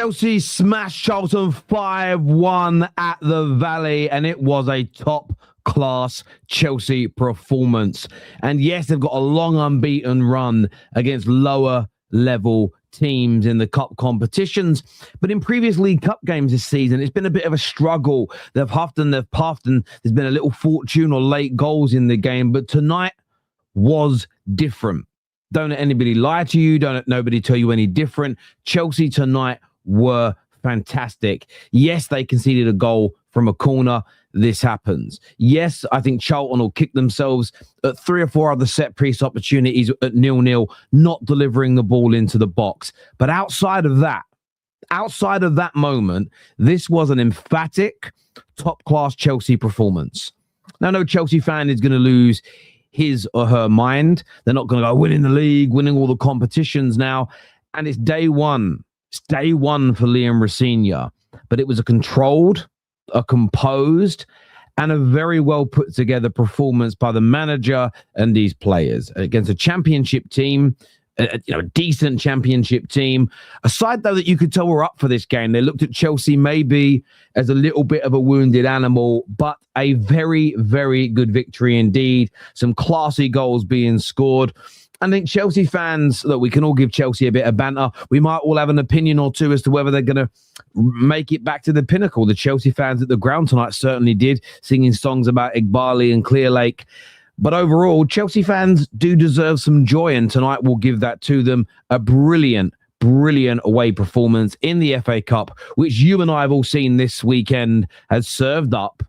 Chelsea smashed Charlton 5-1 at the Valley, and it was a top-class Chelsea performance. And yes, they've got a long unbeaten run against lower-level teams in the cup competitions, but in previous League Cup games this season, it's been a bit of a struggle. They've huffed and they've puffed, and there's been a little fortune or late goals in the game, but tonight was different. Don't let anybody lie to you. Don't let nobody tell you any different. Chelsea tonight were fantastic. Yes, they conceded a goal from a corner. This happens. Yes, I think Charlton will kick themselves at 3 or 4 other set-piece opportunities at 0-0, not delivering the ball into the box. But outside of that moment, this was an emphatic, top-class Chelsea performance. Now, no Chelsea fan is going to lose his or her mind. They're not going to go winning the league, winning all the competitions now. And it's day one. It's day one for Liam Rosenior. But it was a controlled, a composed, and a very well put together performance by the manager and these players against a championship team, a decent championship team. A side, though, that you could tell were up for this game. They looked at Chelsea maybe as a little bit of a wounded animal, but a very, very good victory indeed. Some classy goals being scored. I think Chelsea fans, look, we can all give Chelsea a bit of banter. We might all have an opinion or two as to whether they're going to make it back to the pinnacle. The Chelsea fans at the ground tonight certainly did, singing songs about Igbali and Clear Lake. But overall, Chelsea fans do deserve some joy, and tonight we'll give that to them. A brilliant, brilliant away performance in the FA Cup, which you and I have all seen this weekend, has served up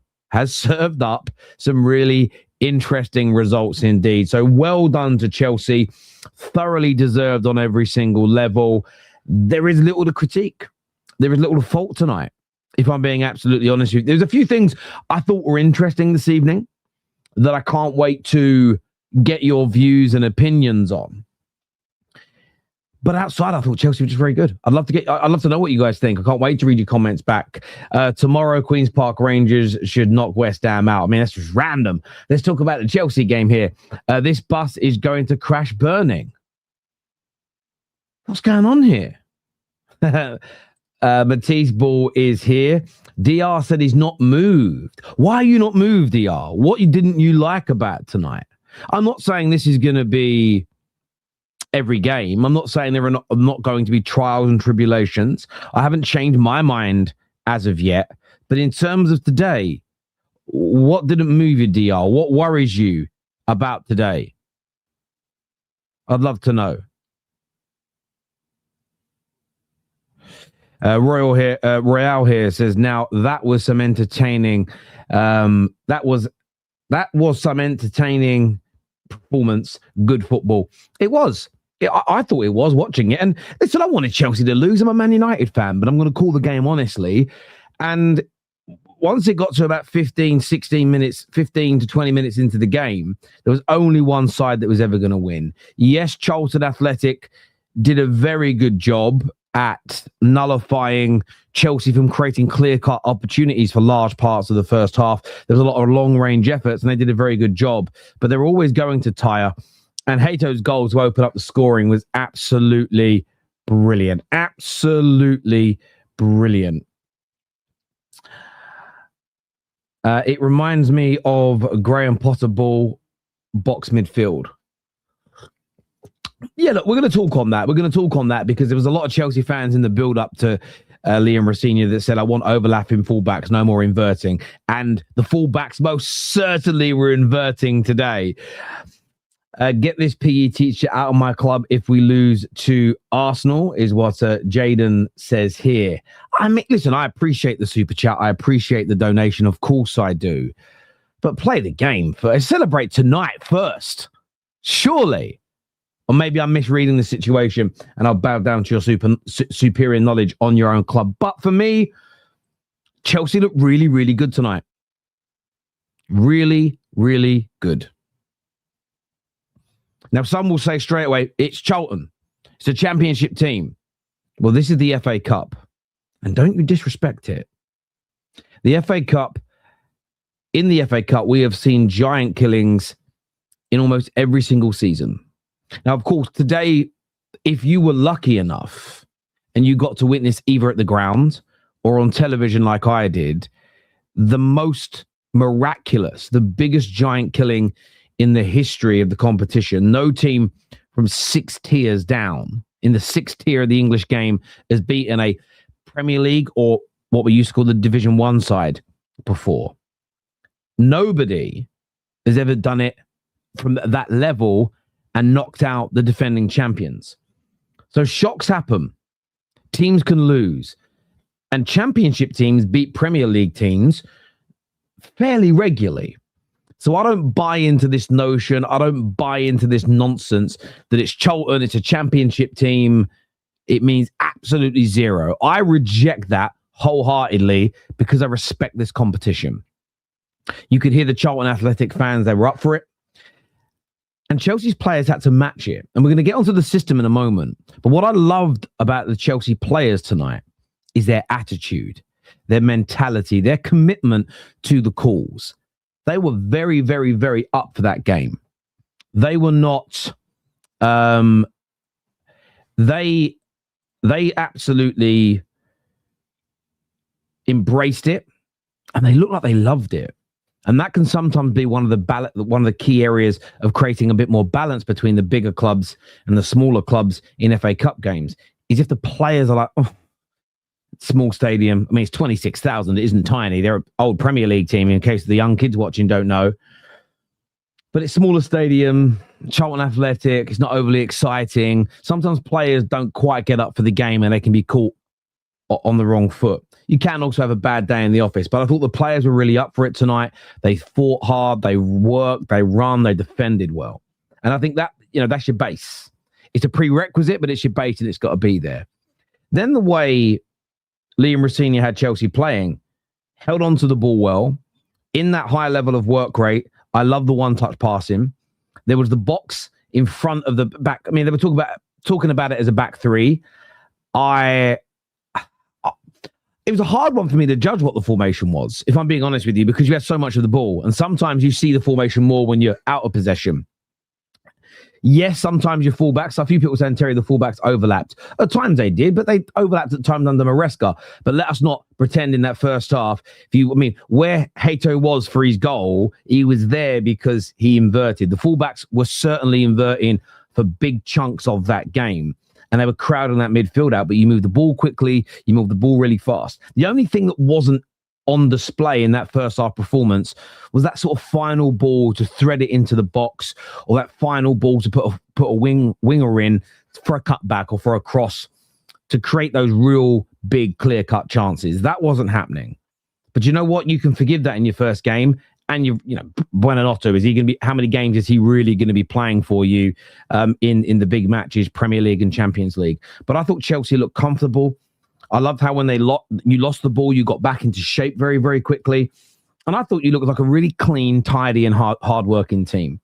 some really interesting results indeed. So well done to Chelsea. Thoroughly deserved on every single level. There is little to critique. There is little to fault tonight, if I'm being absolutely honest with you. There's a few things I thought were interesting this evening that I can't wait to get your views and opinions on. But outside, I thought Chelsea was just very good. I'd love to know what you guys think. I can't wait to read your comments back. Tomorrow, Queen's Park Rangers should knock West Ham out. I mean, that's just random. Let's talk about the Chelsea game here. This bus is going to crash burning. What's going on here? Matisse Ball is here. DR said he's not moved. Why are you not moved, DR? What didn't you like about tonight? I'm not saying this is going to be every game. I'm not saying there are not going to be trials and tribulations. I haven't changed my mind as of yet. But in terms of today, what didn't move you, DR? What worries you about today? I'd love to know. Royal here says, now that was some entertaining. That was some entertaining performance. Good football. It was. I thought it was watching it. And listen, I wanted Chelsea to lose. I'm a Man United fan, but I'm going to call the game honestly. And once it got to about 15 to 20 minutes into the game, there was only one side that was ever going to win. Yes, Charlton Athletic did a very good job at nullifying Chelsea from creating clear-cut opportunities for large parts of the first half. There was a lot of long-range efforts, and they did a very good job. But they were always going to tire. And Hato's goal to open up the scoring was absolutely brilliant. Absolutely brilliant. It reminds me of Graham Potter ball box midfield. Yeah, look, we're going to talk on that. We're going to talk on that because there was a lot of Chelsea fans in the build-up to Liam Rosenior that said, I want overlapping fullbacks, no more inverting. And the fullbacks most certainly were inverting today. Get this PE teacher out of my club if we lose to Arsenal is what Jaden says here. I mean, listen, I appreciate the super chat. I appreciate the donation. Of course I do. But play the game first. Celebrate tonight first. Surely. Or maybe I'm misreading the situation and I'll bow down to your superior knowledge on your own club. But for me, Chelsea looked really, really good tonight. Really, really good. Now, some will say straight away, it's Charlton. It's a championship team. Well, this is the FA Cup. And don't you disrespect it. The FA Cup, in the FA Cup, we have seen giant killings in almost every single season. Now, of course, today, if you were lucky enough and you got to witness either at the ground or on television like I did, the most miraculous, the biggest giant killing in the history of the competition. No team from 6 tiers down in the 6th tier of the English game has beaten a Premier League or what we used to call the Division 1 side before. Nobody has ever done it from that level and knocked out the defending champions. So shocks happen. Teams can lose. And championship teams beat Premier League teams fairly regularly. So I don't buy into this notion. I don't buy into this nonsense that it's Charlton, it's a championship team. It means absolutely zero. I reject that wholeheartedly because I respect this competition. You could hear the Charlton Athletic fans, they were up for it. And Chelsea's players had to match it. And we're going to get onto the system in a moment. But what I loved about the Chelsea players tonight is their attitude, their mentality, their commitment to the cause. They were very, very, very up for that game. They were not... They absolutely embraced it, and they looked like they loved it. And that can sometimes be one of the key areas of creating a bit more balance between the bigger clubs and the smaller clubs in FA Cup games, is if the players are like, oh, small stadium. I mean, it's 26,000. It isn't tiny. They're an old Premier League team, in case the young kids watching don't know. But it's smaller stadium, Charlton Athletic. It's not overly exciting. Sometimes players don't quite get up for the game and they can be caught on the wrong foot. You can also have a bad day in the office, but I thought the players were really up for it tonight. They fought hard, they worked, they run, they defended well. And I think that, that's your base. It's a prerequisite, but it's your base and it's got to be there. Then the way Liam Rosenior had Chelsea playing, held on to the ball well, in that high level of work rate. I love the one-touch passing. There was the box in front of the back. I mean, they were talking about it as a back three. It was a hard one for me to judge what the formation was, if I'm being honest with you, because you had so much of the ball. And sometimes you see the formation more when you're out of possession. Yes, sometimes your fullbacks, a few people saying, Terry, the fullbacks overlapped. At times they did, but they overlapped at times under Maresca. But let us not pretend in that first half, where Hato was for his goal, he was there because he inverted. The fullbacks were certainly inverting for big chunks of that game. And they were crowding that midfield out, but you move the ball quickly, you move the ball really fast. The only thing that wasn't on display in that first half performance was that sort of final ball to thread it into the box, or that final ball to put a winger in for a cutback or for a cross to create those real big clear-cut chances. That wasn't happening. But you know what? You can forgive that in your first game. And Buonanotte, is he going to be? How many games is he really going to be playing for you in the big matches, Premier League and Champions League? But I thought Chelsea looked comfortable. I loved how when you lost the ball, you got back into shape very, very quickly, and I thought you looked like a really clean, tidy, and hard-working team.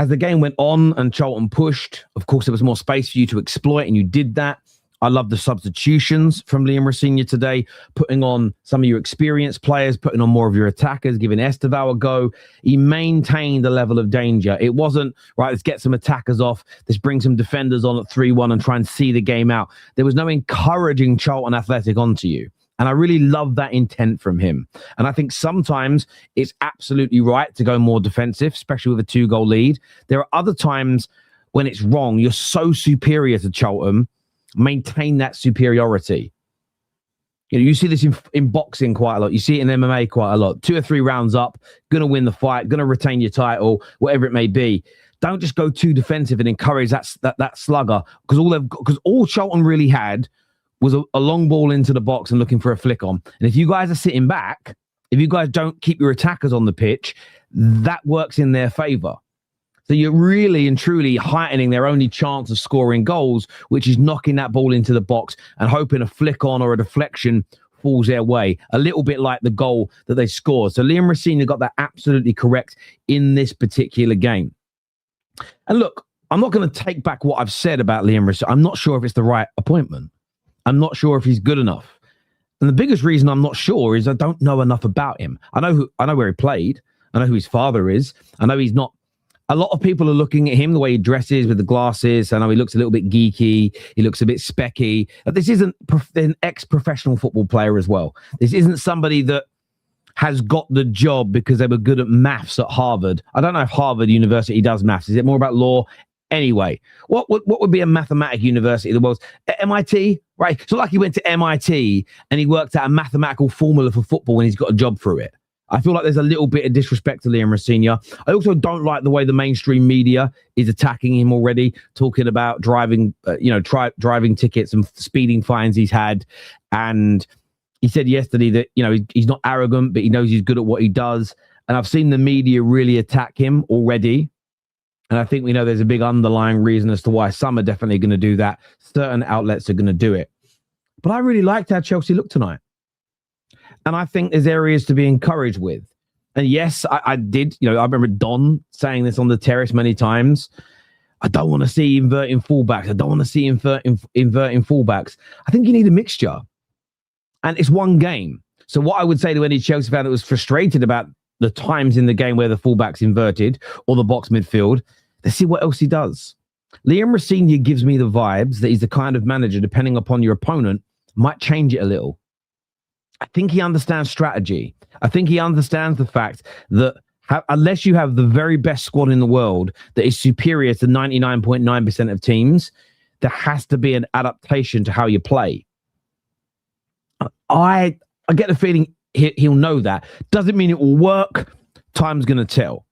As the game went on and Charlton pushed, of course, there was more space for you to exploit, and you did that. I love the substitutions from Liam Rosenior today, putting on some of your experienced players, putting on more of your attackers, giving Esteval a go. He maintained the level of danger. It wasn't, right, let's get some attackers off, let's bring some defenders on at 3-1 and try and see the game out. There was no encouraging Charlton Athletic onto you. And I really love that intent from him. And I think sometimes it's absolutely right to go more defensive, especially with a 2-goal lead. There are other times when it's wrong. You're so superior to Charlton. Maintain that superiority. You see this in boxing quite a lot. You see it in MMA quite a lot. 2 or 3 rounds up, going to win the fight, going to retain your title, whatever it may be. Don't just go too defensive and encourage that slugger, because all Charlton really had was a long ball into the box and looking for a flick on. And if you guys are sitting back, if you guys don't keep your attackers on the pitch, that works in their favour. So you're really and truly heightening their only chance of scoring goals, which is knocking that ball into the box and hoping a flick on or a deflection falls their way. A little bit like the goal that they scored. So Liam Rosenior got that absolutely correct in this particular game. And look, I'm not going to take back what I've said about Liam Rosenior. I'm not sure if it's the right appointment. I'm not sure if he's good enough. And the biggest reason I'm not sure is I don't know enough about him. I know where he played. I know who his father is. I know he's not A lot of people are looking at him, the way he dresses with the glasses. I know he looks a little bit geeky. He looks a bit specky. But this isn't an ex-professional football player as well. This isn't somebody that has got the job because they were good at maths at Harvard. I don't know if Harvard University does maths. Is it more about law? Anyway, what would be a mathematical university? The world's MIT, right? So like he went to MIT and he worked out a mathematical formula for football and he's got a job through it. I feel like there's a little bit of disrespect to Liam Rosenior. I also don't like the way the mainstream media is attacking him already, talking about driving tickets and speeding fines he's had. And he said yesterday that, he's not arrogant, but he knows he's good at what he does. And I've seen the media really attack him already. And I think we know there's a big underlying reason as to why some are definitely going to do that. Certain outlets are going to do it. But I really liked how Chelsea looked tonight. And I think there's areas to be encouraged with. And yes, I did. I remember Don saying this on the terrace many times. I don't want to see inverting fullbacks. I don't want to see inverting fullbacks. I think you need a mixture. And it's one game. So what I would say to any Chelsea fan that was frustrated about the times in the game where the fullback's inverted or the box midfield, let's see what else he does. Liam Rosenior gives me the vibes that he's the kind of manager, depending upon your opponent, might change it a little. I think he understands strategy. I think he understands the fact that unless you have the very best squad in the world that is superior to 99.9% of teams, there has to be an adaptation to how you play. I get the feeling he'll know that. Doesn't mean it will work. Time's going to tell.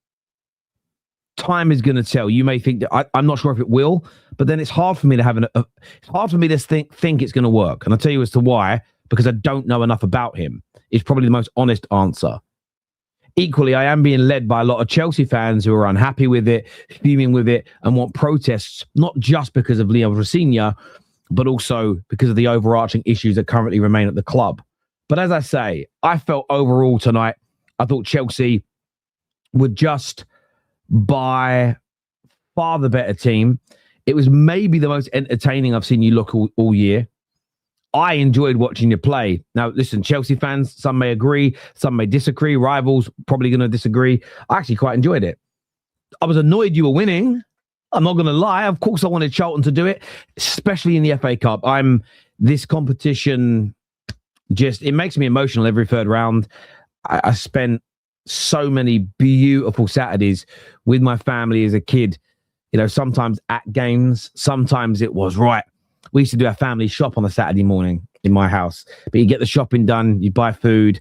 Time is going to tell. You may think that I'm not sure if it will, but then it's hard for me to have it's hard for me to think it's going to work. And I'll tell you as to why, because I don't know enough about him. It's probably the most honest answer. Equally, I am being led by a lot of Chelsea fans who are unhappy with it, fuming with it, and want protests, not just because of Liam Rosenior, but also because of the overarching issues that currently remain at the club. But as I say, I felt overall tonight, I thought Chelsea were just by far the better team. It was maybe the most entertaining I've seen you look all year. I enjoyed watching you play. Now, listen, Chelsea fans, some may agree, some may disagree. Rivals probably going to disagree. I actually quite enjoyed it. I was annoyed you were winning. I'm not going to lie. Of course, I wanted Charlton to do it, especially in the FA Cup. This competition it makes me emotional every third round. I spent so many beautiful Saturdays with my family as a kid. Sometimes at games, sometimes it was right. We used to do our family shop on a Saturday morning in my house, but you get the shopping done, you buy food,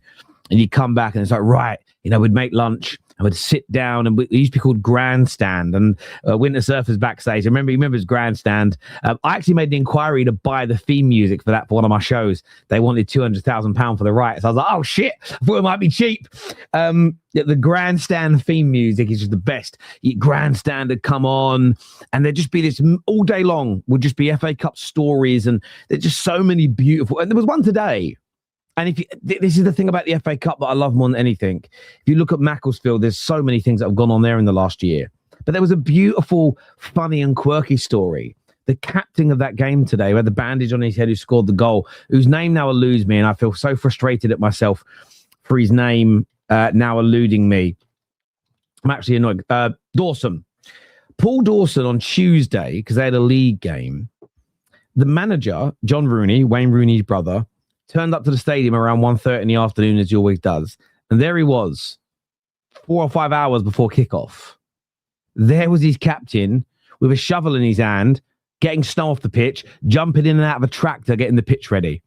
and you come back and it's like, right, we'd make lunch and we'd sit down, and it used to be called Grandstand, and Winter Surfers backstage. You remember his Grandstand. I actually made the inquiry to buy the theme music for one of my shows. They wanted £200,000 for the rights. I was like, oh shit, I thought it might be cheap. The Grandstand theme music is just the best. Grandstand would come on, and there'd just be this all day long, would just be FA Cup stories, and there's just so many beautiful. And there was one today. And this is the thing about the FA Cup that I love more than anything. If you look at Macclesfield, there's so many things that have gone on there in the last year. But there was a beautiful, funny and quirky story. The captain of that game today, who had the bandage on his head, who scored the goal, whose name now eludes me, and I feel so frustrated at myself for his name now eluding me. I'm actually annoyed. Dawson. Paul Dawson on Tuesday, because they had a league game, the manager, John Rooney, Wayne Rooney's brother, turned up to the stadium around 1:30 in the afternoon, as he always does. And there he was, 4 or 5 hours before kickoff. There was his captain with a shovel in his hand, getting snow off the pitch, jumping in and out of a tractor, getting the pitch ready.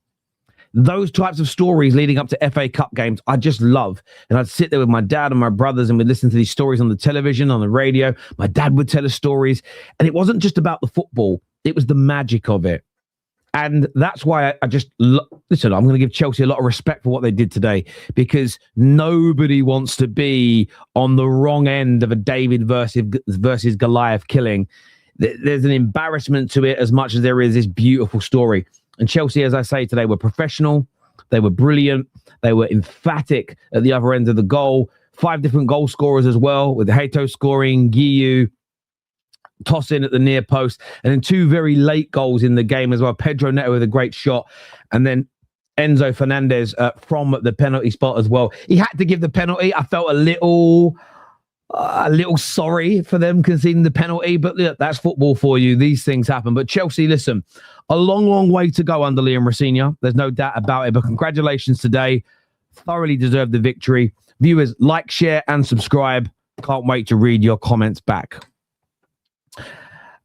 Those types of stories leading up to FA Cup games, I just love. And I'd sit there with my dad and my brothers, and we'd listen to these stories on the television, on the radio. My dad would tell us stories. And it wasn't just about the football. It was the magic of it. And that's why I just listen. I'm going to give Chelsea a lot of respect for what they did today, because nobody wants to be on the wrong end of a David versus Goliath killing. There's an embarrassment to it as much as there is this beautiful story. And Chelsea, as I say today, were professional. They were brilliant. They were emphatic at the other end of the goal. 5 different goal scorers as well, with Hato scoring, Guiu toss in at the near post, and then 2 very late goals in the game as well. Pedro Neto with a great shot, and then Enzo Fernandez from the penalty spot as well. He had to give the penalty. I felt a little a little sorry for them conceding the penalty, but look, that's football for you. These things happen. But Chelsea, listen, a long, long way to go under Liam Rosenior. There's no doubt about it. But congratulations today. Thoroughly deserved the victory. Viewers, like, share, and subscribe. Can't wait to read your comments back.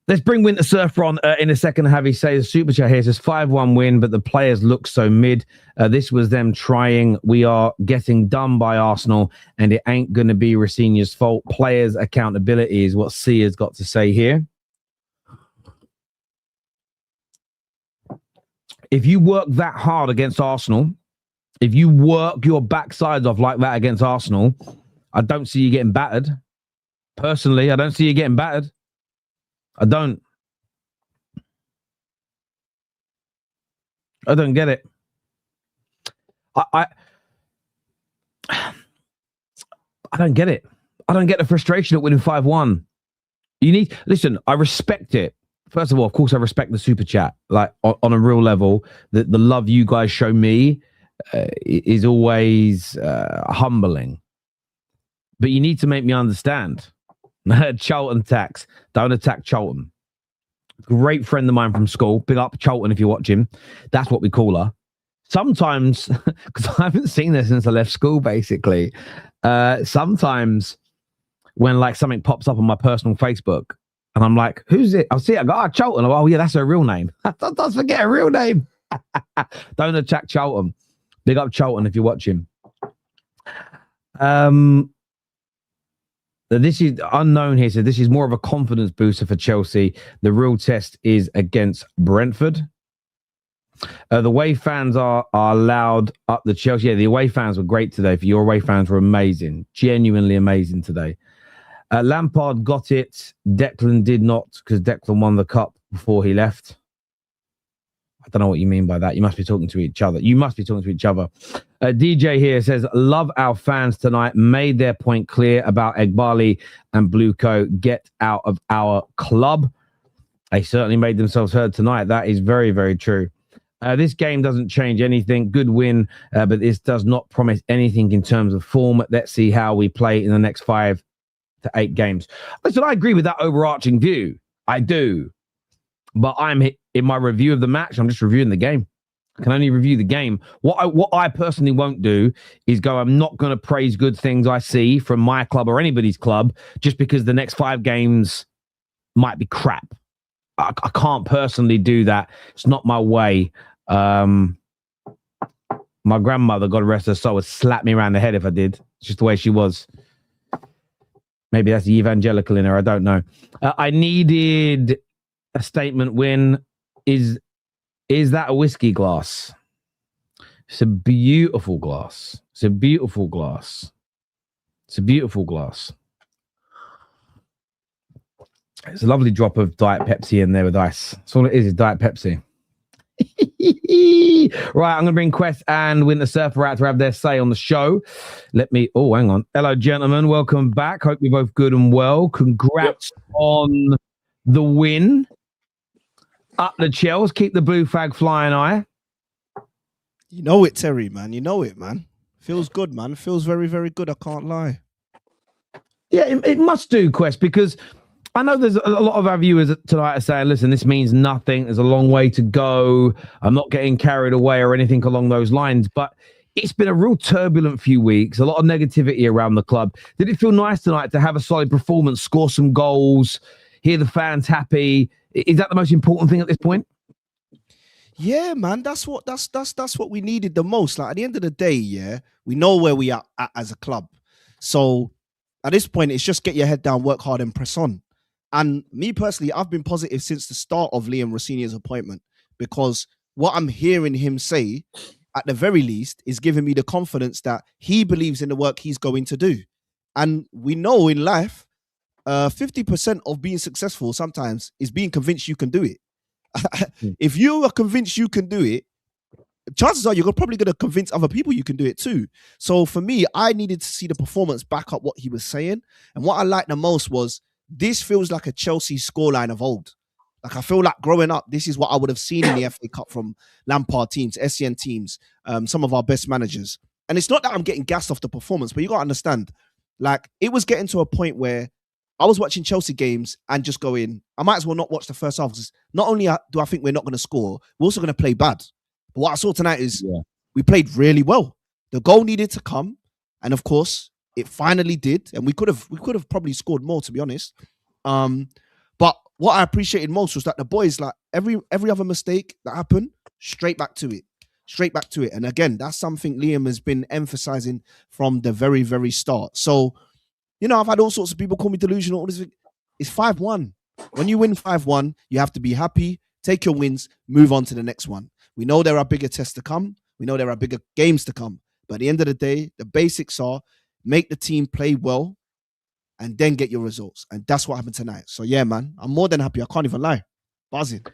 Let's bring Winter Surfer on in a second. Have you say the super chat here says 5-1 win, but the players look so mid. This was them trying. We are getting done by Arsenal, and it ain't going to be Rosenior's fault. Players' accountability is what C has got to say here. If you work that hard against Arsenal, if you work your backsides off like that against Arsenal, I don't see you getting battered. Personally, I don't see you getting battered. I don't get it. I don't get it. I don't get the frustration at winning 5-1. Listen, I respect it. First of all, of course, I respect the super chat. Like on a real level, the love you guys show me is always humbling. But you need to make me understand. Charlton attacks. Don't attack Charlton. Great friend of mine from school. Big up Charlton if you watch him. That's what we call her. Sometimes, because I haven't seen her since I left school, basically. Sometimes when like something pops up on my personal Facebook and I'm like, who's it? I'll see it. I go, Charlton. Oh, yeah, that's her real name. Don't forget her real name. Don't attack Charlton. Big up Charlton if you watch him. This is unknown here. So this is more of a confidence booster for Chelsea. The real test is against Brentford. The away fans are loud up the Chelsea. Yeah, the away fans were great today. For your away fans were amazing. Genuinely amazing today. Lampard got it. Declan did not because Declan won the cup before he left. I don't know what you mean by that. You must be talking to each other. DJ here says, love our fans tonight. Made their point clear about Egbali and Bluco. Get out of our club. They certainly made themselves heard tonight. That is very, very true. This game doesn't change anything. Good win, but this does not promise anything in terms of form. Let's see how we play in the next 5 to 8 games. Listen, I agree with that overarching view. I do. But in my review of the match, I'm just reviewing the game. I can only review the game. What I personally won't do is go, I'm not going to praise good things I see from my club or anybody's club just because the next 5 games might be crap. I can't personally do that. It's not my way. My grandmother, God rest her soul, would slap me around the head if I did. It's just the way she was. Maybe that's the evangelical in her. I don't know. I needed a statement win. Is that a whiskey glass? It's a beautiful glass. It's a beautiful glass. It's a beautiful glass. It's a lovely drop of Diet Pepsi in there with ice. That's all it is Diet Pepsi. Right, I'm going to bring Kwess and Winter Surfer out to have their say on the show. Oh, hang on. Hello, gentlemen. Welcome back. Hope you're both good and well. Congrats on the win. Up the Chels. Keep the blue flag flying high. You know it, Terry, man. You know it, man. Feels good, man. Feels very, very good. I can't lie. Yeah, it must do, Kwess, because I know there's a lot of our viewers tonight are saying, listen, this means nothing. There's a long way to go. I'm not getting carried away or anything along those lines. But it's been a real turbulent few weeks, a lot of negativity around the club. Did it feel nice tonight to have a solid performance, score some goals, hear the fans happy? Is that the most important thing at this point? Yeah, man, that's what we needed the most. Like at the end of the day, yeah, we know where we are at as a club. So at this point, it's just get your head down, work hard, and press on. And me personally, I've been positive since the start of Liam Rosenior's appointment because what I'm hearing him say, at the very least, is giving me the confidence that he believes in the work he's going to do. And we know in life, 50% of being successful sometimes is being convinced you can do it. If you are convinced you can do it, chances are you're probably going to convince other people you can do it too. So for me, I needed to see the performance back up what he was saying. And what I liked the most was this feels like a Chelsea scoreline of old. Like I feel like growing up, this is what I would have seen in the FA Cup from Lampard teams, SCN teams, some of our best managers. And it's not that I'm getting gassed off the performance, but you got to understand, Like, it was getting to a point where I was watching Chelsea games and just going, I might as well not watch the first half, because not only do I think we're not going to score, we're also going to play bad. But what I saw tonight is we played really well. The goal needed to come, and of course, it finally did. And we could have probably scored more, to be honest. But what I appreciated most was that the boys, like, every other mistake that happened, straight back to it. And again, that's something Liam has been emphasizing from the very, very start. So, you know, I've had all sorts of people call me delusional. All this. It's 5-1. When you win 5-1, you have to be happy, take your wins, move on to the next one. We know there are bigger tests to come. We know there are bigger games to come. But at the end of the day, the basics are make the team play well and then get your results. And that's what happened tonight. So, yeah, man, I'm more than happy. I can't even lie. Buzzing.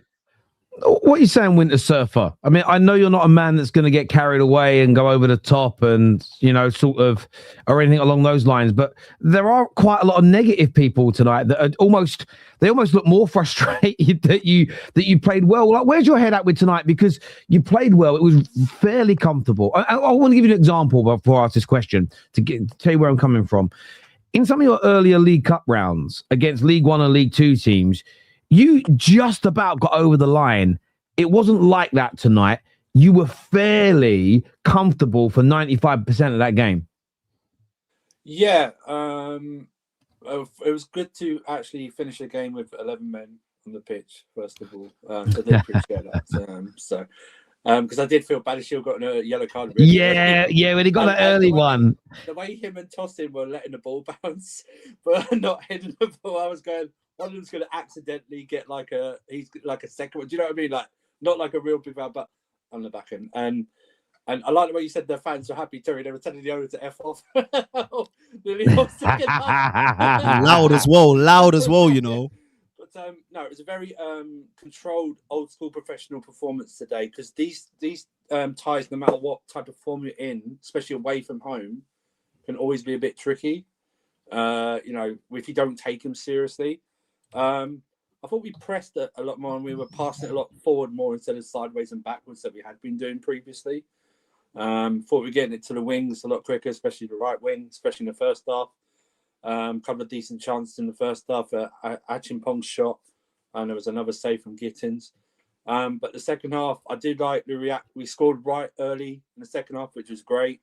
What are you saying, Winter Surfer? I mean, I know you're not a man that's going to get carried away and go over the top and, you know, sort of, or anything along those lines. But there are quite a lot of negative people tonight that are almost look more frustrated that you played well. Like, where's your head at with tonight? Because you played well. It was fairly comfortable. I want to give you an example before I ask this question to tell you where I'm coming from. In some of your earlier League Cup rounds against League One and League Two teams, you just about got over the line. It wasn't like that tonight. You were fairly comfortable for 95% of that game. Yeah. It was good to actually finish the game with 11 men on the pitch, first of all. So I did appreciate that. Because I did feel Badishiel got a yellow card. Really yeah, when he got an early one. The way him and Tosin were letting the ball bounce, but not hitting the ball, I was going, one of them's going to accidentally get he's like a second one. Do you know what I mean? Like, not like a real big man, but on the back end. And I like the way you said the fans were happy, Terry. They were telling the owner to F off. Loud as well, you know. But no, it was a very controlled, old school professional performance today, because these ties, no matter what type of form you're in, especially away from home, can always be a bit tricky. You know, if you don't take them seriously. I thought we pressed it a lot more, and we were passing it a lot forward more instead of sideways and backwards that we had been doing previously. Thought we were getting it to the wings a lot quicker, especially the right wing, especially in the first half. Couple of decent chances in the first half. Achimpong's shot, and there was another save from Gittins. But the second half, I did like the react. We scored right early in the second half, which was great.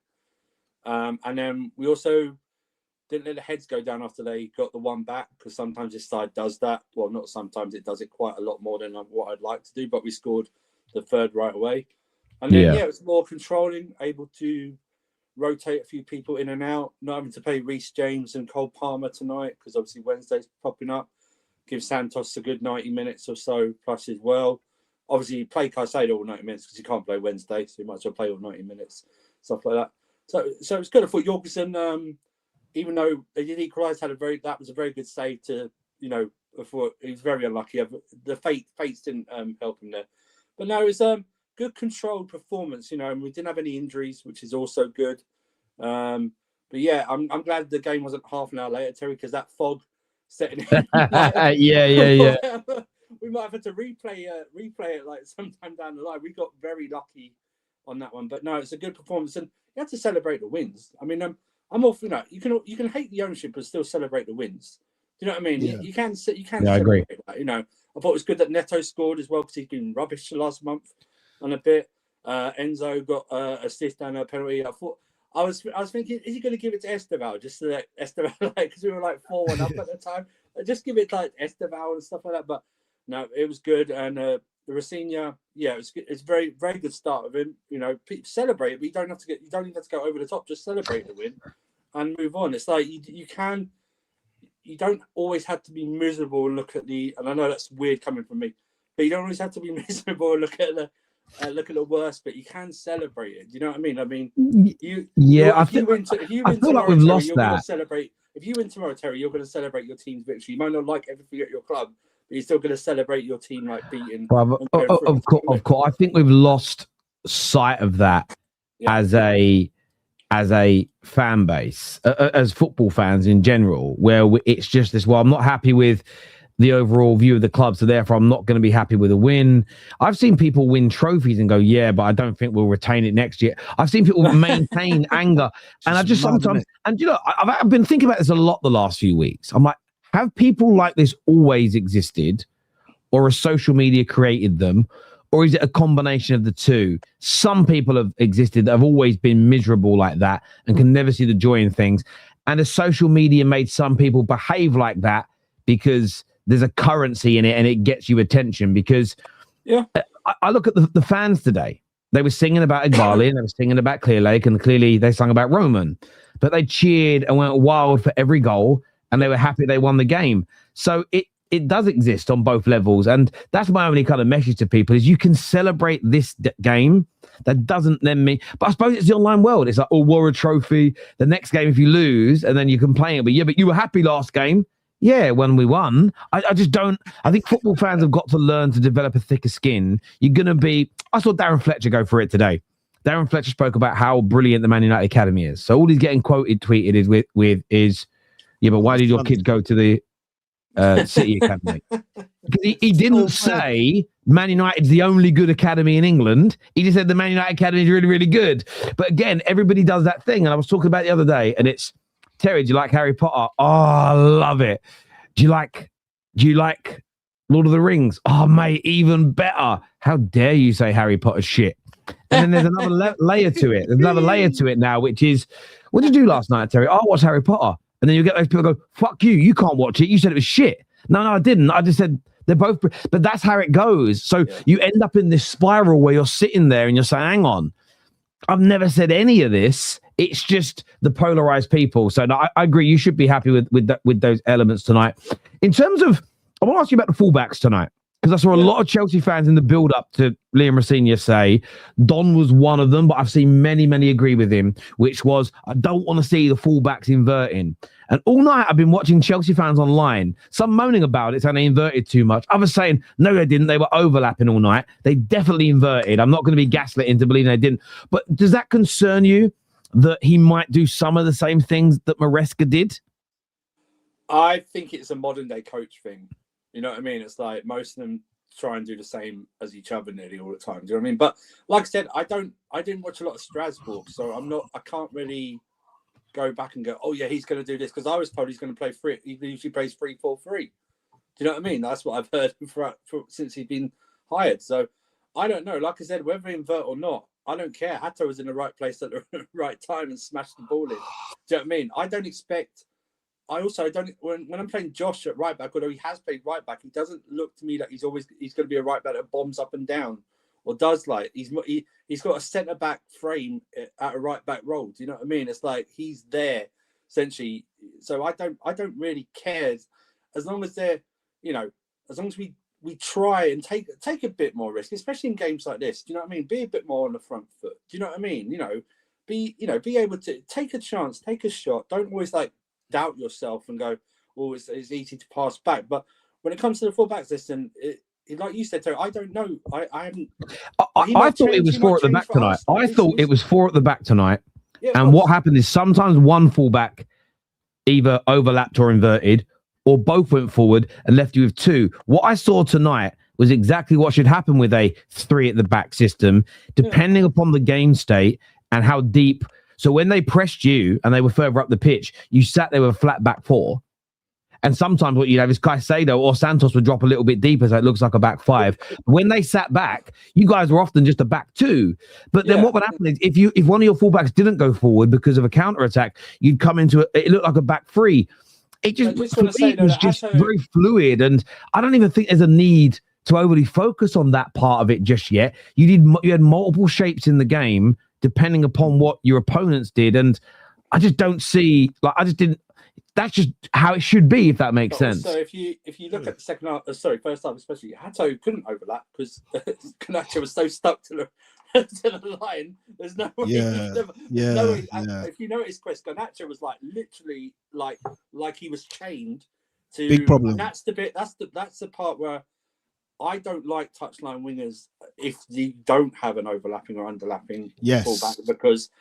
And then we also didn't let the heads go down after they got the one back, because sometimes this side does that. Well, not sometimes, it does it quite a lot more than what I'd like to do, but we scored the third right away. And then, it was more controlling, able to rotate a few people in and out, not having to play Reece James and Cole Palmer tonight, because obviously Wednesday's popping up. Give Santos a good 90 minutes or so plus as well. Obviously, play Caicedo all 90 minutes because you can't play Wednesday, so you might as well play all 90 minutes, stuff like that. So it's good. I thought Jorgensen, even though they did equalise, that was a very good save to, you know, before he was very unlucky. The fates didn't help him there. But no, it was good controlled performance, you know, and we didn't have any injuries, which is also good. But yeah, I'm glad the game wasn't half an hour later, Terry, because that fog setting in. Yeah. We might have had to replay it like sometime down the line. We got very lucky on that one, but no, it's a good performance, and you have to celebrate the wins. I mean, I'm all, you know, you can hate the ownership but still celebrate the wins. Do you know what I mean? Yeah. You can I agree. That, you know. I thought it was good that Neto scored as well, because he's been rubbish the last month on a bit. Enzo got assist and a penalty. I was thinking, is he going to give it to Esteval just to let Esteval, because we were like 4-1 up at the time, just give it like Esteval and stuff like that. But no, it was good. And the Rosenior, yeah, it was good. It's very, very good start of him. You know, celebrate it, but you don't even have to go over the top. Just celebrate the win and move on. It's like you don't always have to be miserable and look at and I know that's weird coming from me, but you don't always have to be miserable and look at the worst, but you can celebrate it. Do you know what I mean? I mean, I feel like we've lost that. Celebrate. If you win tomorrow, Terry, you're going to celebrate your team's victory. You might not like everything at your club, but you're still going to celebrate your team like beating. Of course, I think we've lost sight of that as a fan base, as football fans in general, where it's just this. Well, I'm not happy with the overall view of the club. So therefore, I'm not going to be happy with a win. I've seen people win trophies and go, yeah, but I don't think we'll retain it next year. I've seen people maintain anger. And I just mad, sometimes, innit? and you know, I've been thinking about this a lot the last few weeks. I'm like, have people like this always existed, or has social media created them? Or is it a combination of the two? Some people have existed that have always been miserable like that and can never see the joy in things. And has social media made some people behave like that because there's a currency in it and it gets you attention? Because I look at the fans today. They were singing about Igbali and they were singing about Clear Lake, and clearly they sung about Roman. But they cheered and went wild for every goal, and they were happy they won the game. So it does exist on both levels. And that's my only kind of message to people is you can celebrate this game. That doesn't then mean, but I suppose it's the online world. It's like, oh, wore a trophy. The next game, if you lose, and then you complain, but you were happy last game. Yeah, when we won. I just don't. I think football fans have got to learn to develop a thicker skin. You're going to be. I saw Darren Fletcher go for it today. Darren Fletcher spoke about how brilliant the Man United Academy is. So all he's getting tweeted is, yeah, but why did your kids go to the City Academy? Because he didn't say Man United's the only good academy in England. He just said the Man United Academy is really, really good. But again, everybody does that thing. And I was talking about it the other day, and it's, Terry, do you like Harry Potter? Oh, I love it. Do you like Lord of the Rings? Oh, mate, even better. How dare you say Harry Potter shit? And then there's another layer to it. There's another layer to it now, which is, what did you do last night, Terry? Oh, I watched Harry Potter. And then you get those people go, fuck you, you can't watch it. You said it was shit. No, I didn't. I just said they're both, but that's how it goes. So you end up in this spiral where you're sitting there and you're saying, hang on, I've never said any of this. It's just the polarized people. So no, I agree. You should be happy with those elements tonight. In terms of, I want to ask you about the fullbacks tonight, because I saw a lot of Chelsea fans in the build-up to Liam Rosenior say Don was one of them, but I've seen many agree with him, which was, I don't want to see the fullbacks inverting. And all night I've been watching Chelsea fans online, some moaning about it, saying they inverted too much. Others saying, no, they didn't. They were overlapping all night. They definitely inverted. I'm not going to be gaslit into believing they didn't. But does that concern you, that he might do some of the same things that Maresca did? I think it's a modern day coach thing. You know what I mean? It's like most of them try and do the same as each other nearly all the time. Do you know what I mean? But like I said, I didn't watch a lot of Strasbourg, so I can't really go back and go, oh yeah, he's going to do this, because I was told he's going to play free. He usually plays 3-4-3. Do you know what I mean? That's what I've heard since he's been hired. So I don't know. Like I said, whether he invert or not, I don't care. Hato was in the right place at the right time and smashed the ball in. Do you know what I mean? I don't expect. I also don't. When I'm playing Josh at right back, although he has played right back, he doesn't look to me like he's going to be a right back that bombs up and down, or does like he's got a centre back frame at a right back role. Do you know what I mean? It's like he's there essentially. So I don't really care as long as they're, as long as we try and take a bit more risk, especially in games like this. Do you know what I mean? Be a bit more on the front foot. Do you know what I mean? Be able to take a chance, take a shot. Don't always doubt yourself and go, well, it's easy to pass back. But when it comes to the fullbacks, listen, like you said, Terry, I don't know. I haven't. I thought it was four at the back tonight. I thought it was four at the back tonight. Yeah, and what happened is sometimes one fullback either overlapped or inverted, or both went forward and left you with two. What I saw tonight was exactly what should happen with a 3 at the back system, depending upon the game state and how deep. So when they pressed you and they were further up the pitch, you sat there with a flat back 4. And sometimes what you'd have is Caicedo or Santos would drop a little bit deeper, so it looks like a back 5. When they sat back, you guys were often just a back 2. But then what would happen is if one of your fullbacks didn't go forward because of a counter attack, you'd come into it looked like a back 3. It just was just very fluid, and I don't even think there's a need to overly focus on that part of it just yet. You had multiple shapes in the game depending upon what your opponents did, and I just don't see that's just how it should be, if that makes sense. So if you look at the first half especially, Hato couldn't overlap because Kanacho was so stuck to the line. There's no way. If you notice, Kwess, Kanacho was literally like he was chained to. Big problem. And that's the bit. That's the part where I don't like touchline wingers if you don't have an overlapping or underlapping fullback, because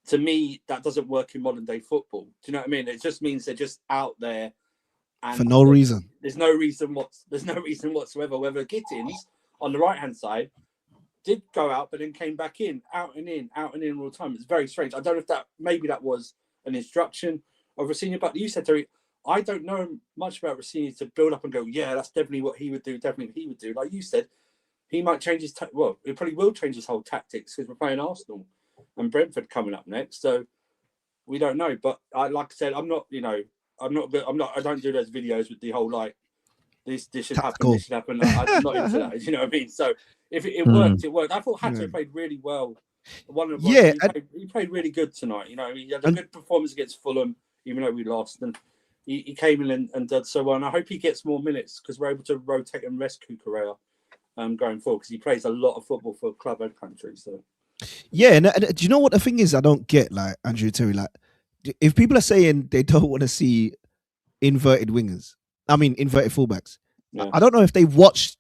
to me that doesn't work in modern day football. Do you know what I mean? It just means they're just out there And for no reason. There's no reason whatsoever. Whether Gittins on the right hand side did go out, but then came back in, out and in all the time. It's very strange. I don't know if that was an instruction of Rosenior, but you said, Terry, I don't know much about Rosenior to build up and go, yeah, that's definitely what he would do. Definitely what he would do. Like you said, he might change his he probably will change his whole tactics because we're playing Arsenal and Brentford coming up next. So we don't know. But like I said, I don't do those videos with the whole like this should happen, this should happen. Like, I'm not into that. You know what I mean? So if it worked, it worked. I thought Hatter played really well. He played really good tonight. You know, he had a good performance against Fulham, even though we lost. And he came in and did so well. And I hope he gets more minutes because we're able to rotate and rest Cucurella going forward because he plays a lot of football for club and country. So yeah, and do you know what the thing is? I don't get, like, Andrew, Terry, like, if people are saying they don't want to see inverted fullbacks, I don't know if they watched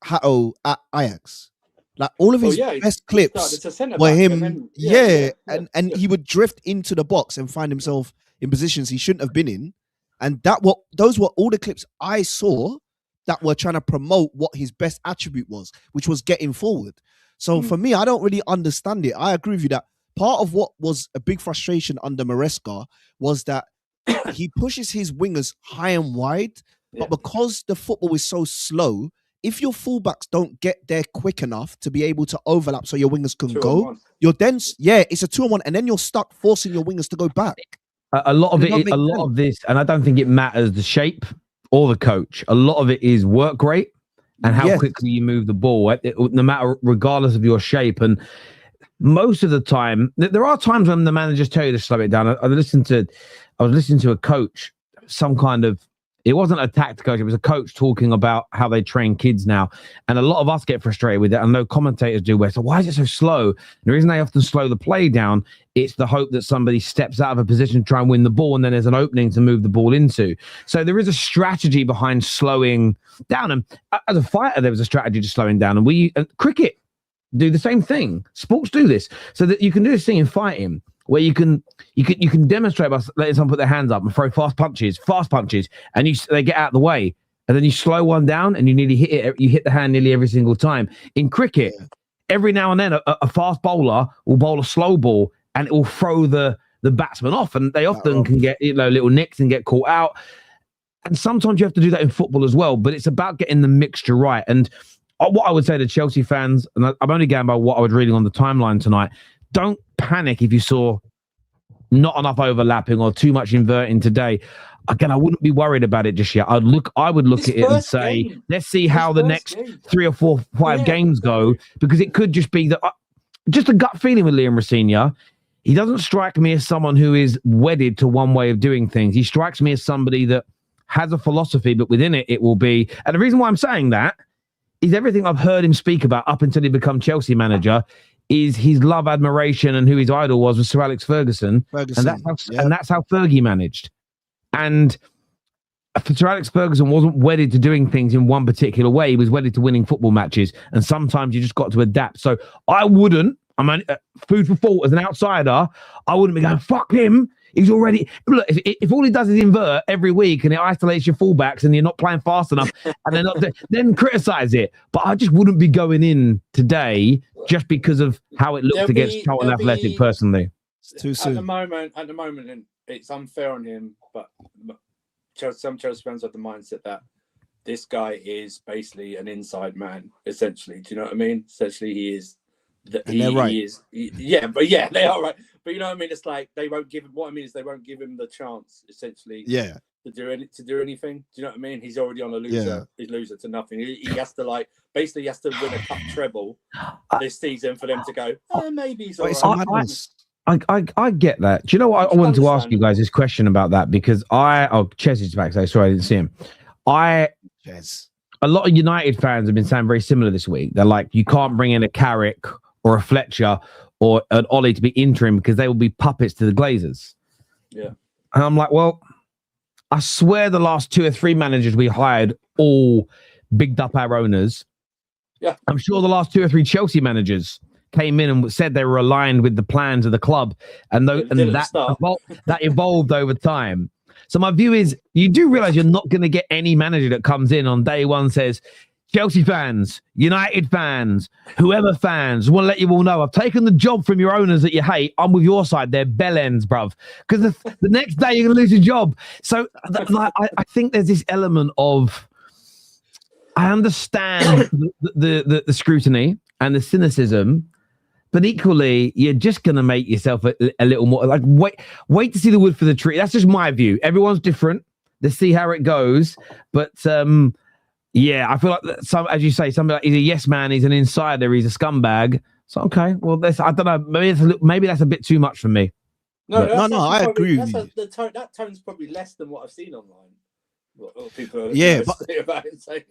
Hato at Ajax. Like, all of his best clips were him, and he would drift into the box and find himself in positions he shouldn't have been in. And those were all the clips I saw that were trying to promote what his best attribute was, which was getting forward. So for me, I don't really understand it. I agree with you that part of what was a big frustration under Maresca was that he pushes his wingers high and wide, but because the football is so slow, if your fullbacks don't get there quick enough to be able to overlap so your wingers can go, you're then, it's a 2-on-1, and then you're stuck forcing your wingers to go back. A lot of this, and I don't think it matters the shape or the coach. A lot of it is work rate and how quickly you move the ball, no matter, regardless of your shape. And most of the time, there are times when the managers tell you to slow it down. I was listening to a coach, some kind of, it wasn't a tactic coach, it was a coach talking about how they train kids now. And a lot of us get frustrated with it. I know commentators do. So why is it so slow? And the reason they often slow the play down, it's the hope that somebody steps out of a position to try and win the ball, and then there's an opening to move the ball into. So there is a strategy behind slowing down. And as a fighter, there was a strategy to slowing down. And cricket do the same thing. Sports do this. So that you can do this thing in fighting, where you can demonstrate by letting someone put their hands up and throw fast punches, and they get out of the way, and then you slow one down and you nearly hit it. You hit the hand nearly every single time. In cricket, every now and then a fast bowler will bowl a slow ball and it will throw the batsman off, and they often can get little nicks and get caught out. And sometimes you have to do that in football as well. But it's about getting the mixture right. And what I would say to Chelsea fans, and I'm only going by what I was reading on the timeline tonight, don't panic if you saw not enough overlapping or too much inverting today. Again, I wouldn't be worried about it just yet. I would look at it and say, let's see how the next 3 or 4, 5 games go, because it could just be that just a gut feeling with Liam Rosenior. He doesn't strike me as someone who is wedded to one way of doing things. He strikes me as somebody that has a philosophy, but within it will be. And the reason why I'm saying that is everything I've heard him speak about up until he become Chelsea manager is his love, admiration, and who his idol was Sir Alex Ferguson. And that's how Fergie managed. And Sir Alex Ferguson wasn't wedded to doing things in one particular way. He was wedded to winning football matches. And sometimes you just got to adapt. So I wouldn't, food for thought as an outsider, I wouldn't be going, fuck him. He's already, look, if all he does is invert every week and it isolates your fullbacks and you're not playing fast enough, and they're not, then criticize it. But I just wouldn't be going in today just because of how it looked against Charlton Athletic personally. It's too soon. At the moment, and it's unfair on him, but some Chelsea fans have the mindset that this guy is basically an inside man, essentially. Do you know what I mean? Essentially, he is. They're right. They are right. But you know what I mean? It's like they won't give him. What I mean is they won't give him the chance, essentially. To do anything. Do you know what I mean? He's already on a loser. Yeah. He's loser to nothing. He has to basically win a cup treble this season for them to go. Maybe he's all right. I get that. Do you know what I wanted to ask you guys this question about that, because Ches is back. Sorry, I didn't see him. A lot of United fans have been saying very similar this week. They're like, you can't bring in a Carrick or a Fletcher or an Ollie to be interim because they will be puppets to the Glazers. Yeah. And I'm like, well, I swear the last 2 or 3 managers we hired all bigged up our owners. Yeah. I'm sure the last 2 or 3 Chelsea managers came in and said they were aligned with the plans of the club. And that evolved over time. So my view is, you do realize you're not going to get any manager that comes in on day one says, Chelsea fans, United fans, whoever fans, want to let you all know I've taken the job from your owners that you hate. I'm with your side. They're bell ends, bruv. Because the next day you're going to lose your job. So I think there's this element of, I understand the scrutiny and the cynicism, but equally, you're just going to make yourself a little more like wait to see the wood for the tree. That's just my view. Everyone's different. Let's see how it goes. But yeah, I feel like as you say, somebody like, he's a yes man. He's an insider. He's a scumbag. So okay, well, I don't know. Maybe that's a bit too much for me. No, I agree with you. That tone's probably less than what I've seen online. People about it saying.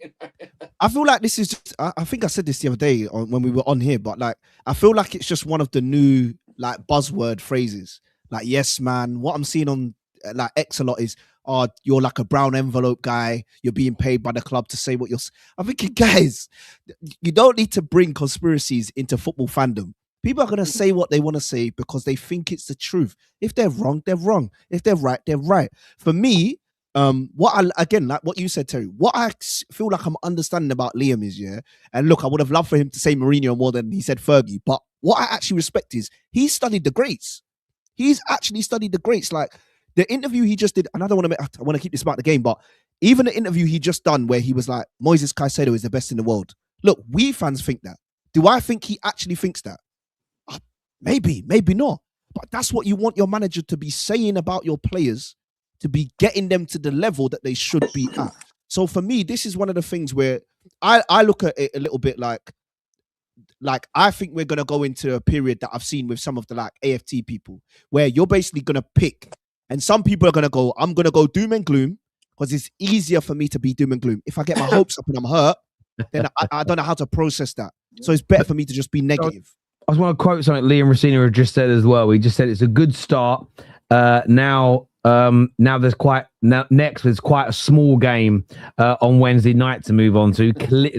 I feel like this is just, I think I said this the other day when we were on here, but like I feel like it's just one of the new like buzzword phrases, like yes man. What I'm seeing on like X a lot is, oh, you're like a brown envelope guy, you're being paid by the club to say what you're. I'm thinking, guys, you don't need to bring conspiracies into football fandom. People are going to say what they want to say because they think it's the truth. If they're wrong, they're wrong. If they're right, they're right. For me, like what you said, Terry, what I feel like I'm understanding about Liam is, and look, I would have loved for him to say Mourinho more than he said Fergie, but what I actually respect is he studied the greats. He's actually studied the greats. Like the interview he just did, and I want to keep this about the game, but even the interview he just done where he was like, Moises Caicedo is the best in the world. Look, we fans think that. Do I think he actually thinks that? Maybe not. But that's what you want your manager to be saying about your players, to be getting them to the level that they should be at. So for me, this is one of the things where I look at it a little bit like I think we're going to go into a period that I've seen with some of the like AFT people, where you're basically going to pick, and some people are going to go, I'm going to go doom and gloom because it's easier for me to be doom and gloom. If I get my hopes up and I'm hurt, then I don't know how to process that. So it's better for me to just be negative. I just want to quote something Liam Rosenior had just said as well. He just said it's a good start. Now there's quite a small game on Wednesday night to move on to.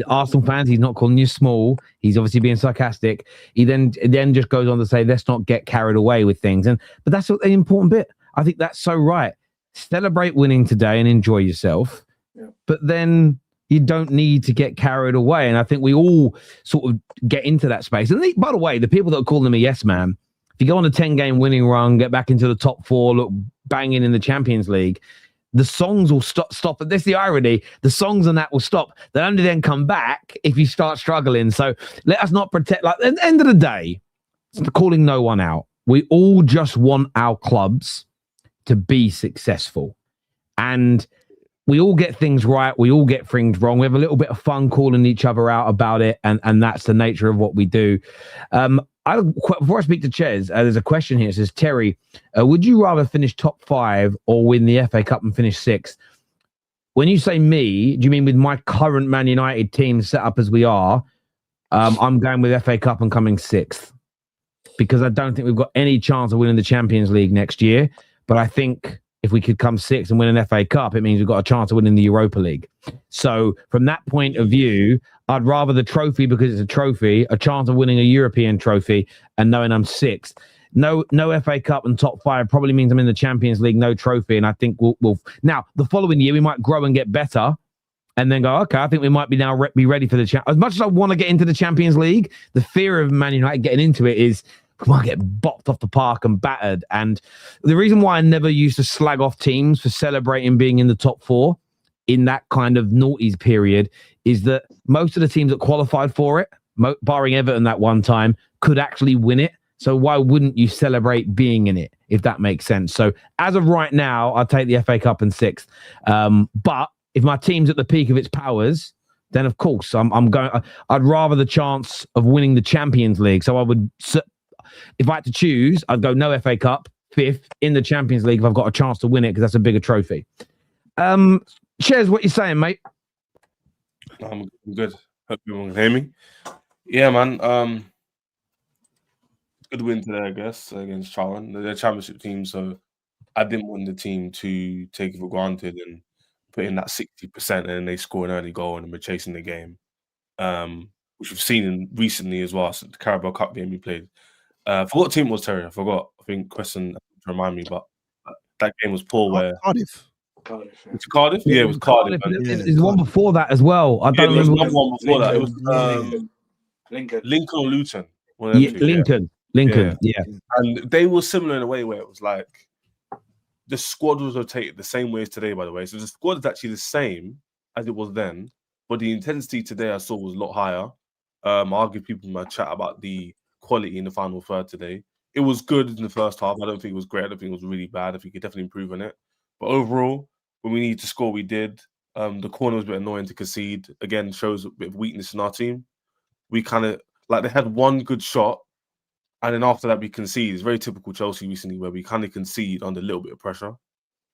Arsenal fans, he's not calling you small. He's obviously being sarcastic. He then just goes on to say, let's not get carried away with things. But that's the important bit. I think that's so right. Celebrate winning today and enjoy yourself. Yeah. But then you don't need to get carried away. And I think we all sort of get into that space. And by the way, the people that are calling him a yes man, if you go on a 10-game winning run, get back into the top four, look banging in the Champions League, the songs will stop. But this is the irony. The songs and that will stop. They'll only then come back if you start struggling. So let us not pretend. Like at the end of the day, it's calling no one out. We all just want our clubs to be successful. And we all get things right. We all get things wrong. We have a little bit of fun calling each other out about it. And that's the nature of what we do. Before I speak to Ches, there's a question here. It says, Terry, would you rather finish top 5 or win the FA Cup and finish 6th? When you say me, do you mean with my current Man United team set up as we are? I'm going with FA Cup and coming 6th because I don't think we've got any chance of winning the Champions League next year. But I think if we could come 6th and win an FA Cup, it means we've got a chance of winning the Europa League. So from that point of view, I'd rather the trophy because it's a trophy, a chance of winning a European trophy, and knowing I'm 6th. No FA Cup and top 5 probably means I'm in the Champions League, no trophy. And I think we'll now the following year we might grow and get better, and then go, okay, I think we might be ready for the as much as I want to get into the Champions League. The fear of Man United getting into it is we might get bopped off the park and battered. And the reason why I never used to slag off teams for celebrating being in the top 4 in that kind of noughties period is that most of the teams that qualified for it, barring Everton that one time, could actually win it. So why wouldn't you celebrate being in it, if that makes sense? So as of right now, I'll take the FA Cup in 6th. But if my team's at the peak of its powers, then of course I'm going. I'd rather the chance of winning the Champions League. So I would, if I had to choose, I'd go no FA Cup, 5th in the Champions League if I've got a chance to win it because that's a bigger trophy. Ches, what you saying, mate? I'm good. Hope everyone can hear me. Yeah, man. Good win today, I guess, against Charlton. They're a championship team, so I didn't want the team to take it for granted and put in that 60% and then they score an early goal and we're chasing the game, which we've seen recently as well. So the Carabao Cup game we played. I forgot what team it was, Terry. I forgot. I think Kwess to remind me, but that game was poor. Where Cardiff. it's Cardiff, yeah, it was Cardiff. And There's one before that as well. I don't there was remember. another one before that. It was Lincoln. Lincoln or Luton. One of them Yeah, two, Lincoln. Yeah. And they were similar in a way where it was like the squad was rotated the same way as today, by the way. So the squad is actually the same as it was then, but the intensity today I saw was a lot higher. I'll give people my chat about the quality in the final third today. It was good in the first half. I don't think it was great. I don't think it was really bad. I think we could definitely improve on it. But overall, when we needed to score, we did. The corner was a bit annoying to concede. Again, shows a bit of weakness in our team. We kind of, like, they had one good shot, and then after that, we concede. It's very typical Chelsea recently, where we kind of concede under a little bit of pressure.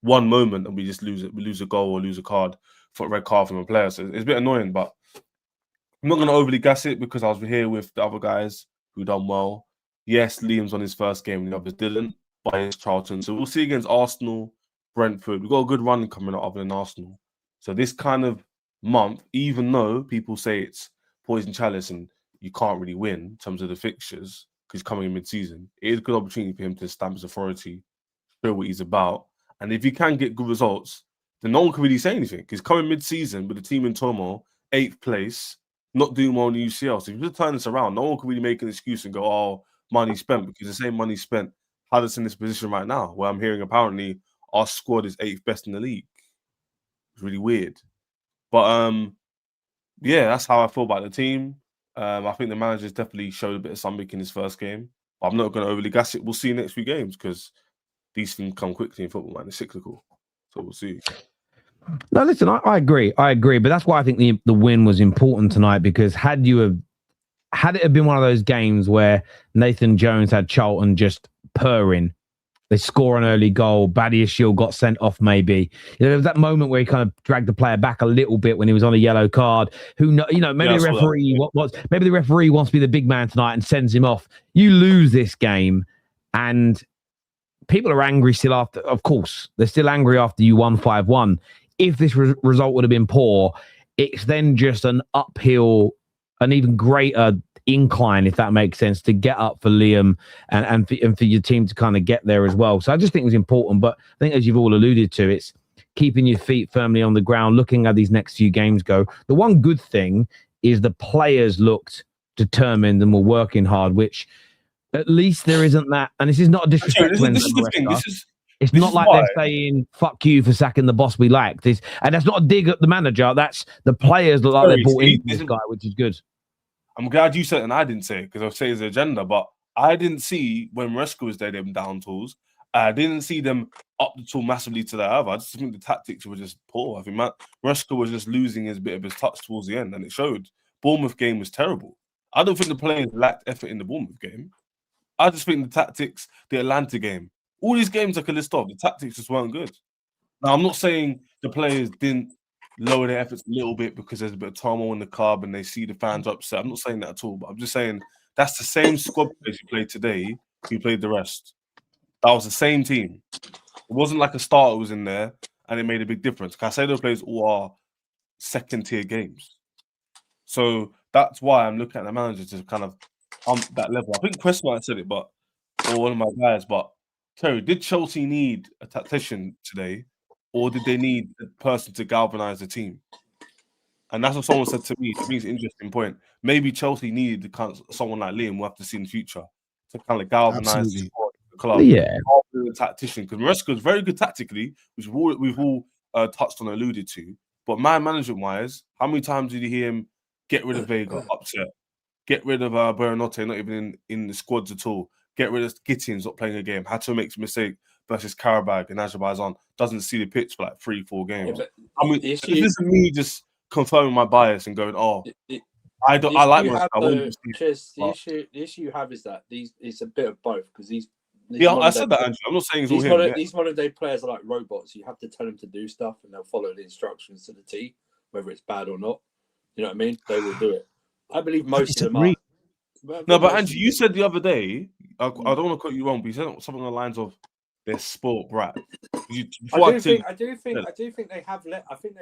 One moment, and we just lose it. We lose a goal or lose a red card from a player. So it's a bit annoying, but I'm not going to overly gas it because I was here with the other guys who done well. Yes, Liam's on his first game, and the others didn't, but it's Charlton. So we'll see against Arsenal, Brentford. We've got a good run coming up other than Arsenal. So this kind of month, even though people say it's poison chalice and you can't really win in terms of the fixtures because he's coming in mid-season, it is a good opportunity for him to stamp his authority, show what he's about. And if he can get good results, then no one can really say anything. Because coming mid-season with the team in turmoil, 8th place, not doing well in the UCL. So if you just turn this around, no one can really make an excuse and go, oh, money spent, because the same money spent had us in this position right now, where I'm hearing apparently our squad is 8th best in the league. It's really weird. But yeah, that's how I feel about the team. I think the manager's definitely showed a bit of something in his first game. But I'm not going to overly gas it. We'll see next few games because these things come quickly in football, man. It's cyclical. So we'll see. No, listen, I agree. But that's why I think the win was important tonight, because had it have been one of those games where Nathan Jones had Charlton just purring, they score an early goal, Badiashile got sent off maybe. There was that moment where he kind of dragged the player back a little bit when he was on a yellow card. Maybe maybe the referee wants to be the big man tonight and sends him off. You lose this game and people are angry still after. Of course, they're still angry after you won 5-1. If this result would have been poor, it's then just an uphill, an even greater incline, if that makes sense, to get up for Liam and for your team to kind of get there as well. So I just think it was important. But I think, as you've all alluded to, it's keeping your feet firmly on the ground, looking at these next few games go. The one good thing is the players looked determined and were working hard, which at least there isn't that. And this is not a disrespect. It's not like they're saying, fuck you for sacking the boss we liked. And that's not a dig at the manager. That's the players look like they're bought into this guy, which is good. I'm glad you said it and I didn't say it because I was saying his agenda, but I didn't see when Maresca was there, them down tools. I didn't see them up the tool massively to that either. I just think the tactics were just poor. I think Maresca was just losing his bit of his touch towards the end, and it showed. Bournemouth game was terrible. I don't think the players lacked effort in the Bournemouth game. I just think the tactics, the Atlanta game, all these games I could list off, the tactics just weren't good. Now, I'm not saying the players didn't lower their efforts a little bit because there's a bit of turmoil in the club and they see the fans upset. I'm not saying that at all, but I'm just saying that's the same squad players who played today who played the rest. That was the same team. It wasn't like a starter was in there and it made a big difference. Caicedo players all are second-tier games. So that's why I'm looking at the manager to kind of that level. I think Kwess might have said it, or one of my guys, but Terry, did Chelsea need a tactician today, or did they need a person to galvanize the team? And that's what someone said to me. To me, it's an interesting point. Maybe Chelsea needed someone like Liam, we'll have to see in the future, to kind of galvanize the club. Yeah. A tactician, because Maresca is very good tactically, which we've all touched on and alluded to. But man management-wise, how many times did you hear him get rid of Vega, upset? Get rid of Bernotte, not even in the squads at all. Get rid of Gittins, not playing a game. Had to make a mistake versus Karabag and Azerbaijan. Doesn't see the pitch for like 3-4 games. Yeah, this is me just confirming my bias and going, I like myself. The issue you have is that it's a bit of both because these I said that, Andrew. I'm not saying it's all him. These modern day players are like robots. You have to tell them to do stuff and they'll follow the instructions to the T, whether it's bad or not. You know what I mean? They will do it. I believe most of them are. No, but Andrew, you said the other day, I don't want to cut you wrong, but you said something on the lines of they're sport brat. I do think they have let. I think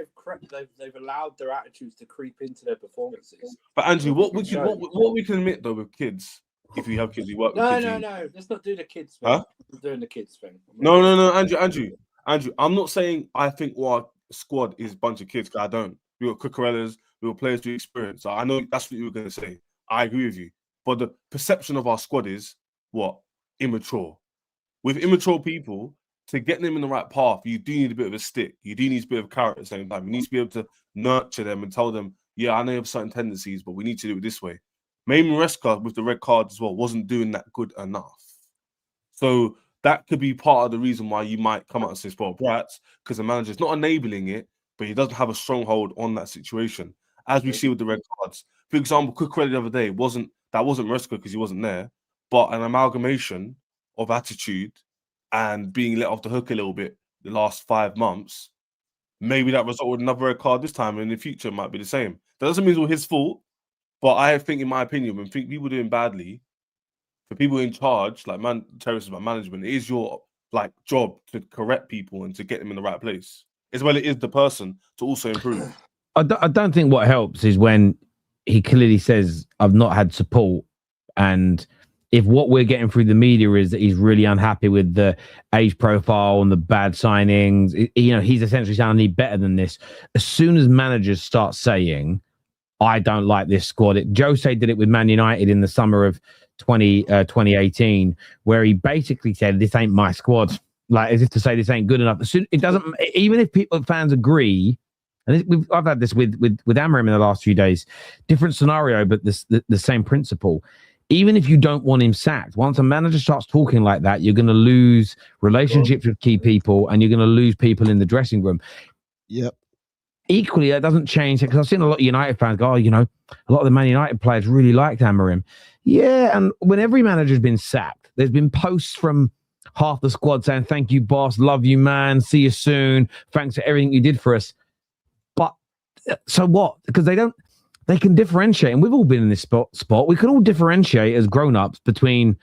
they've allowed their attitudes to creep into their performances. But Andrew, what we can admit though with kids, if you have kids, you work with No, kids. no. Let's not do the kids thing. Huh? We're doing the kids thing. No, Andrew. I'm not saying I think our squad is a bunch of kids. 'Cause I don't. We got Cucurellas, we got players with experience. So I know that's what you were going to say. I agree with you. But the perception of our squad is what? Immature. With immature people, to get them in the right path, you do need a bit of a stick. You do need a bit of carrot at the same time. You need to be able to nurture them and tell them, yeah, I know you have certain tendencies, but we need to do it this way. Maybe Maresca, with the red card as well, wasn't doing that good enough. So that could be part of the reason why you might come out and say spoiled brats, because the manager's not enabling it, but he doesn't have a stronghold on that situation. As we see with the red cards. For example, Cucurella the other day wasn't Maresca because he wasn't there, but an amalgamation of attitude and being let off the hook a little bit the last 5 months. Maybe that resulted in another red card this time, and in the future it might be the same. That doesn't mean it's all his fault, but I think, in my opinion, when people doing badly, for people in charge, like Terrace is about management, it is your job to correct people and to get them in the right place, as well it is the person to also improve. I don't think what helps is when he clearly says, I've not had support. And if what we're getting through the media is that he's really unhappy with the age profile and the bad signings, he's essentially saying, I need better than this. As soon as managers start saying, I don't like this squad. Jose did it with Man United in the summer of 2018, where he basically said, this ain't my squad. Like, as if to say this ain't good enough. It doesn't, even if fans agree. And I've had this with Amorim in the last few days. Different scenario, but the same principle. Even if you don't want him sacked, once a manager starts talking like that, you're going to lose relationships with key people, and you're going to lose people in the dressing room. Yep. Equally, that doesn't change it, because I've seen a lot of United fans go, a lot of the Man United players really liked Amorim. Yeah, and when every manager's been sacked, there's been posts from half the squad saying, thank you, boss, love you, man, see you soon, thanks for everything you did for us. So what? Because they can differentiate, and we've all been in this spot. We can all differentiate as grown-ups between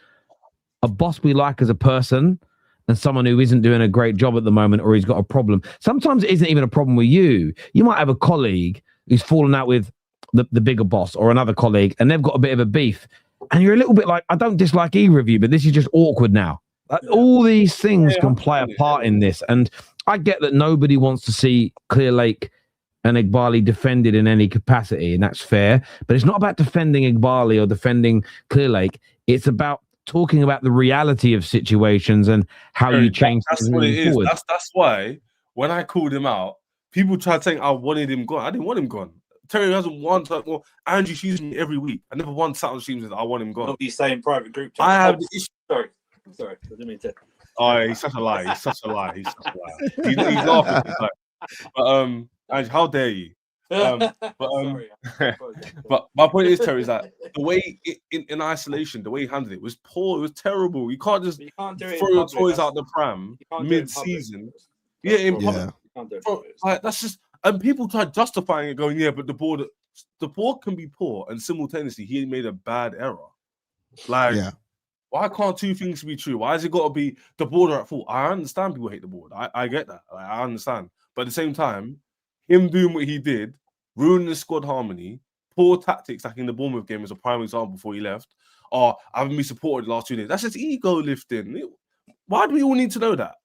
a boss we like as a person and someone who isn't doing a great job at the moment, or he's got a problem. Sometimes it isn't even a problem with you. You might have a colleague who's fallen out with the bigger boss or another colleague, and they've got a bit of a beef. And you're a little bit like, I don't dislike either of you, but this is just awkward now. All these things can play a part in this. And I get that nobody wants to see Clearlake and Igbali defended in any capacity, and that's fair. But it's not about defending Igbali or defending Clearlake. It's about talking about the reality of situations and how you change. That's what it is. That's why when I called him out, people tried saying I wanted him gone. I didn't want him gone. Terry hasn't once. Well, Andrew shoots me every week. I never once sat on streams and said I want him gone. Not you saying private group chat. I have. Sorry. I didn't mean to. Oh, he's such a lie. He's such a lie. He's laughing. He's like, but Andrew, how dare you? But my point is, Terry, is that the way in isolation, the way he handled it was poor. It was terrible. You can't just throw your toys out the pram mid-season. Yeah, in public. That's just, and people try justifying it, going, yeah, but the board can be poor, and simultaneously he made a bad error. Why can't two things be true? Why has it got to be the board are at fault? I understand people hate the board. I get that. I understand, but at the same time, him doing what he did, ruining the squad harmony, poor tactics, like in the Bournemouth game, is a prime example before he left. I haven't been supported the last 2 days. That's just ego lifting. Why do we all need to know that?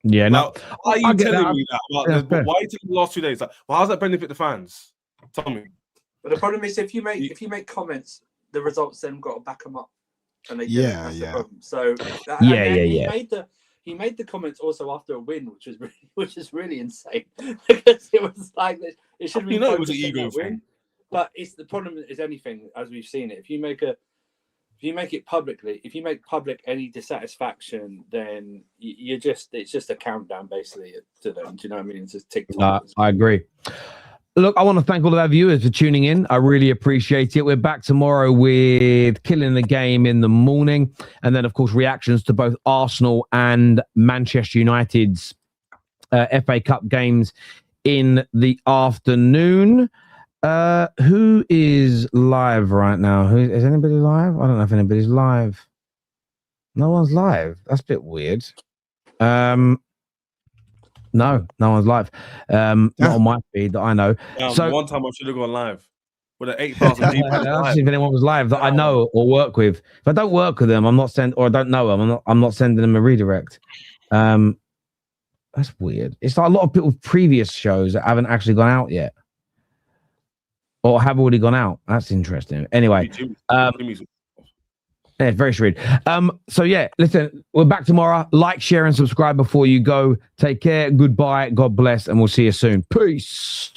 Yeah, no. Why are you telling me that? Why are you telling me the last 2 days? How does that benefit the fans? Tell me. But the problem is, if you make comments, the results then got to back them up, and they that's the problem. So He made the comments also after a win, which is really insane, because it was like this. It should be it was an ego win, but it's the problem is anything, as we've seen it. If you make it publicly, if you make public any dissatisfaction, then it's just a countdown basically to them. Do you know what I mean? It's just TikTok. I agree. Look, I want to thank all of our viewers for tuning in. I really appreciate it. We're back tomorrow with Killing the Game in the morning. And then, of course, reactions to both Arsenal and Manchester United's FA Cup games in the afternoon. Who is live right now? Is anybody live? I don't know if anybody's live. No one's live. That's a bit weird. No one's live. Not on my feed that I know. So one time I should have gone live. with an 8,000 people. I'll see if anyone was live that I know or work with. If I don't work with them, I'm not sending, or I don't know them, I'm not sending them a redirect. That's weird. It's like a lot of people previous shows that haven't actually gone out yet, or have already gone out. That's interesting. Anyway, yeah, very shrewd. So yeah, listen, we're back tomorrow. Like, share, and subscribe before you go. Take care. Goodbye. God bless, and we'll see you soon. Peace.